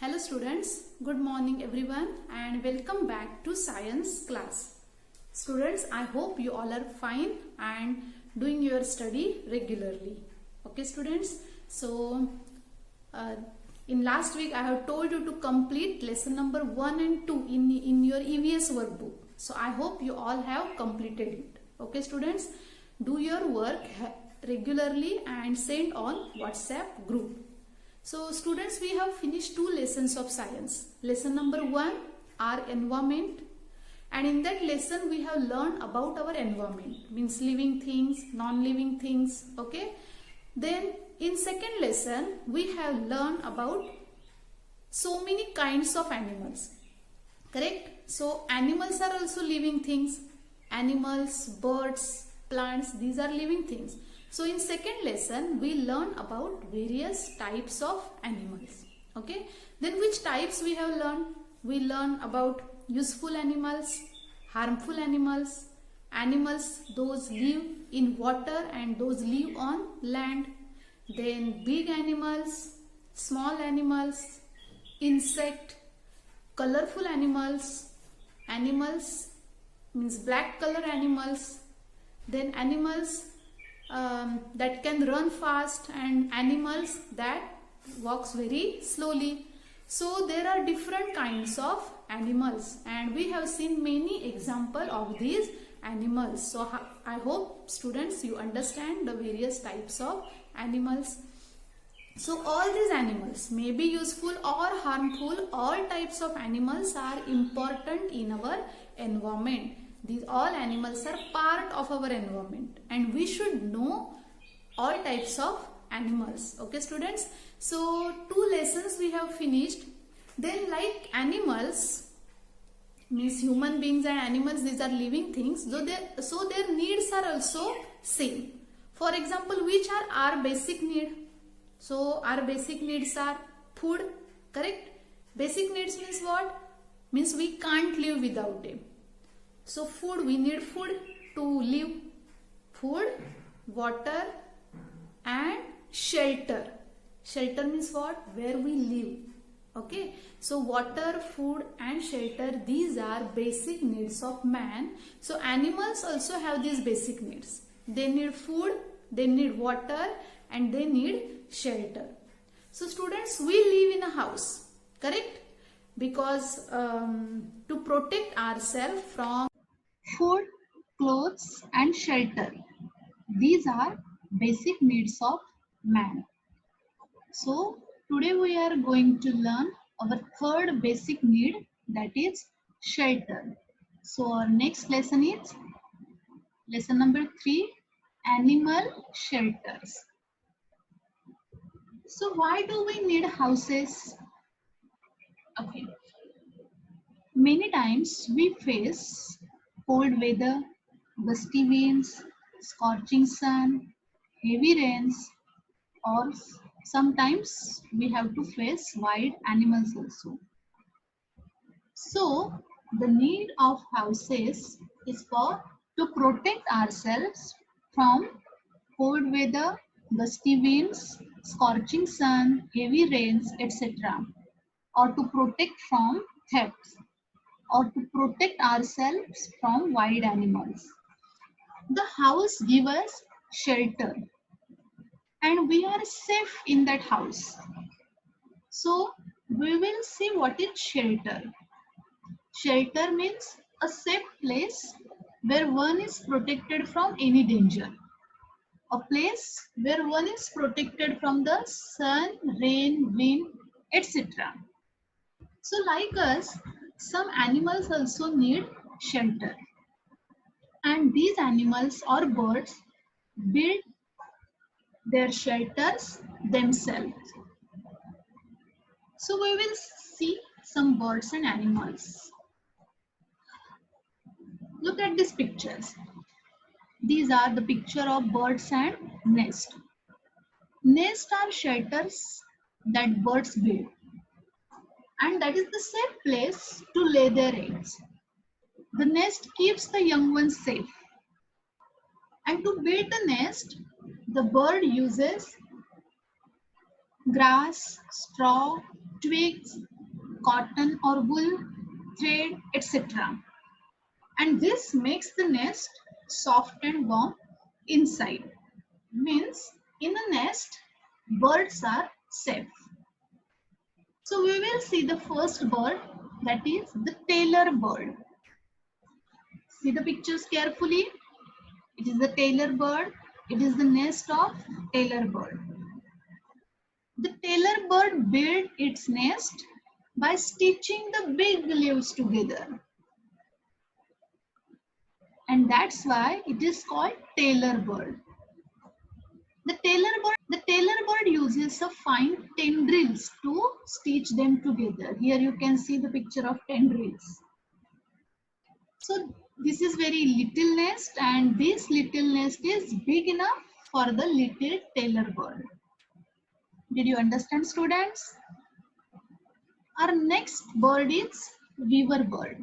Hello students, good morning everyone and welcome back to science class. Students, I hope you all are fine and doing your study regularly. Okay students, so in last week I have told you to complete lesson number 1 and 2 in your EVS workbook. So I hope you all have completed it. Okay students, do your work regularly and send on WhatsApp group. So students, we have finished 2 lessons of science. Lesson number 1, our environment, and in that lesson we have learned about our environment, means living things, non-living things, okay. Then in second lesson we have learned about so many kinds of animals, correct. So animals are also living things, animals, birds, plants, these are living things. So in second lesson we learn about various types of animals, okay. Then which types we have learned? We learn about useful animals, harmful animals, animals those live in water and those live on land. Then big animals, small animals, insect, colorful animals, animals means black color animals, then animals that can run fast and animals that walks very slowly. So there are different kinds of animals and we have seen many examples of these animals. So I hope students you understand the various types of animals. So all these animals may be useful or harmful. All types of animals are important in our environment. These all animals are part of our environment and we should know all types of animals, okay students. So 2 lessons we have finished. Then like animals means human beings and animals, these are living things, so their needs are also same. For example, which are our basic need? So our basic needs are food, correct. Basic needs means what? Means we can't live without them. So food, we need food to live. Food, water and shelter. Shelter means what? Where we live. Okay. So water, food and shelter, these are basic needs of man. So animals also have these basic needs. They need food, they need water and they need shelter. So students, we live in a house, correct? Because to protect ourselves from food, clothes and shelter. These are basic needs of man. So today we are going to learn our third basic need, that is shelter. So our next lesson is lesson number 3, animal shelters. So why do we need houses? Okay. Many times we face cold weather, gusty winds, scorching sun, heavy rains, or sometimes we have to face wild animals also. So the need of houses is for to protect ourselves from cold weather, gusty winds, scorching sun, heavy rains, etc. Or to protect from thefts or to protect ourselves from wild animals. The house gives us shelter and we are safe in that house. So we will see what is shelter. Shelter means a safe place where one is protected from any danger. A place where one is protected from the sun, rain, wind, etc. So like us, some animals also need shelter. And these animals or birds build their shelters themselves. So we will see some birds and animals. Look at these pictures. These are the picture of birds and nest. Nests are shelters that birds build, and that is the safe place to lay their eggs. The nest keeps the young ones safe. And to build the nest, the bird uses grass, straw, twigs, cotton or wool, thread, etc. And this makes the nest soft and warm inside. Means in a nest, birds are safe. So we will see the first bird, that is the tailor bird. See the pictures carefully. It is the tailor bird. It is the nest of tailor bird. The tailor bird built its nest by stitching the big leaves together. And that's why it is called tailor bird. The tailor bird uses a fine tendrils to stitch them together. Here you can see the picture of tendrils. So this is very little nest, and this little nest is big enough for the little tailor bird. Did you understand, students? Our next bird is weaver bird.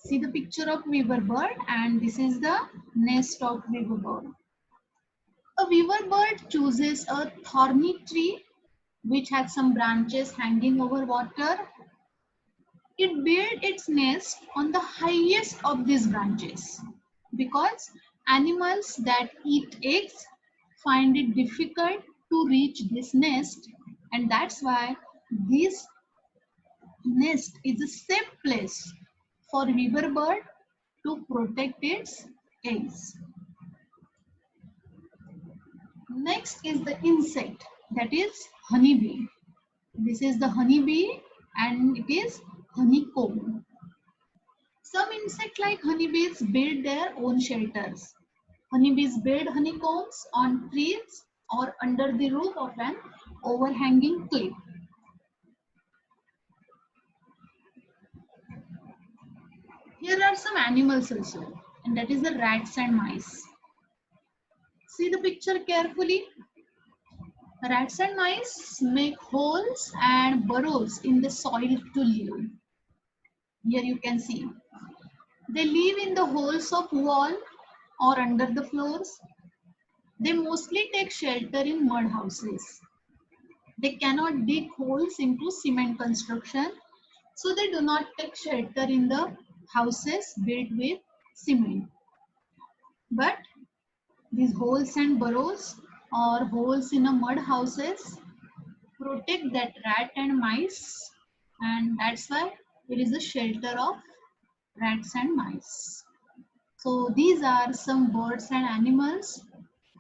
See the picture of weaver bird, and this is the nest of weaver bird. A weaver bird chooses a thorny tree which has some branches hanging over water. It builds its nest on the highest of these branches because animals that eat eggs find it difficult to reach this nest, and that's why this nest is a safe place for weaver bird to protect its eggs. Next is the insect, that is honeybee. This is the honeybee and it is honeycomb. Some insects like honeybees build their own shelters. Honeybees build honeycombs on trees or under the roof of an overhanging cliff. Here are some animals also, and that is the rats and mice. See the picture carefully. Rats and mice make holes and burrows in the soil to live. Here you can see. They live in the holes of wall or under the floors. They mostly take shelter in mud houses. They cannot dig holes into cement construction, so they do not take shelter in the houses built with cement. But these holes and burrows or holes in a mud houses protect that rat and mice, and that's why it is a shelter of rats and mice. So these are some birds and animals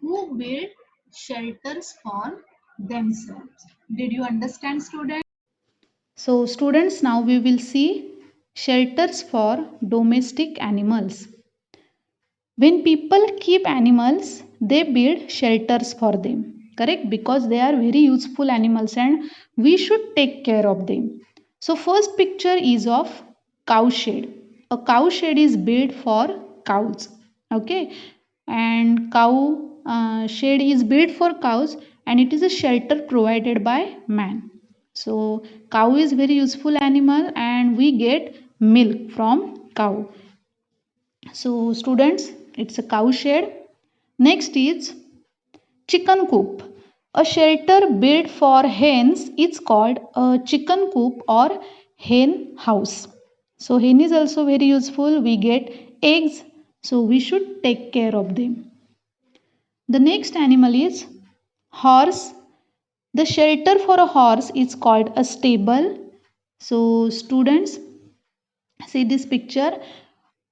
who build shelters for themselves. Did you understand, students? So students, now we will see shelters for domestic animals. When people keep animals, they build shelters for them, correct? Because they are very useful animals and we should take care of them. So first picture is of cow shed. A cow shed is built for cows, okay? And cow shed is built for cows and it is a shelter provided by man. So cow is very useful animal and we get milk from cow. So students, it's a cow shed. Next is chicken coop. A shelter built for hens is called a chicken coop or hen house. So hen is also very useful. We get eggs, so we should take care of them. The next animal is horse. The shelter for a horse is called a stable. So students, see this picture.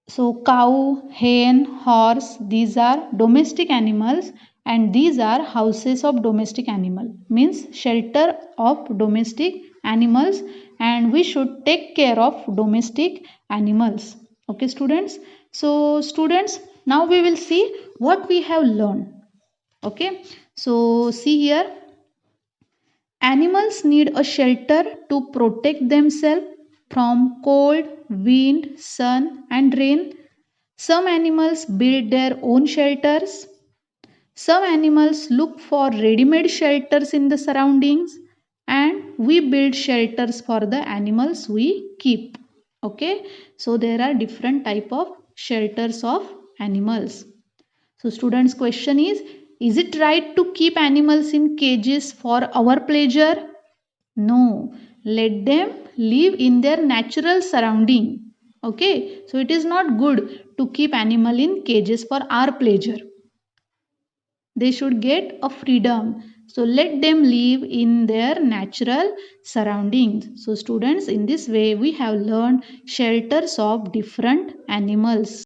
So cow, hen, horse, these are domestic animals and these are houses of domestic animal, means shelter of domestic animals, and we should take care of domestic animals. Okay students. So students, now we will see what we have learned. Okay. So see here, animals need a shelter to protect themselves from cold, wind, sun and rain. Some animals build their own shelters. Some animals look for ready-made shelters in the surroundings, and we build shelters for the animals we keep. Okay, so there are different type of shelters of animals. So students, question is it right to keep animals in cages for our pleasure? No. let them live in their natural surrounding. Okay, so it is not good to keep animal in cages for our pleasure. They should get a freedom. So let them live in their natural surroundings. So students, in this way we have learned shelters of different animals.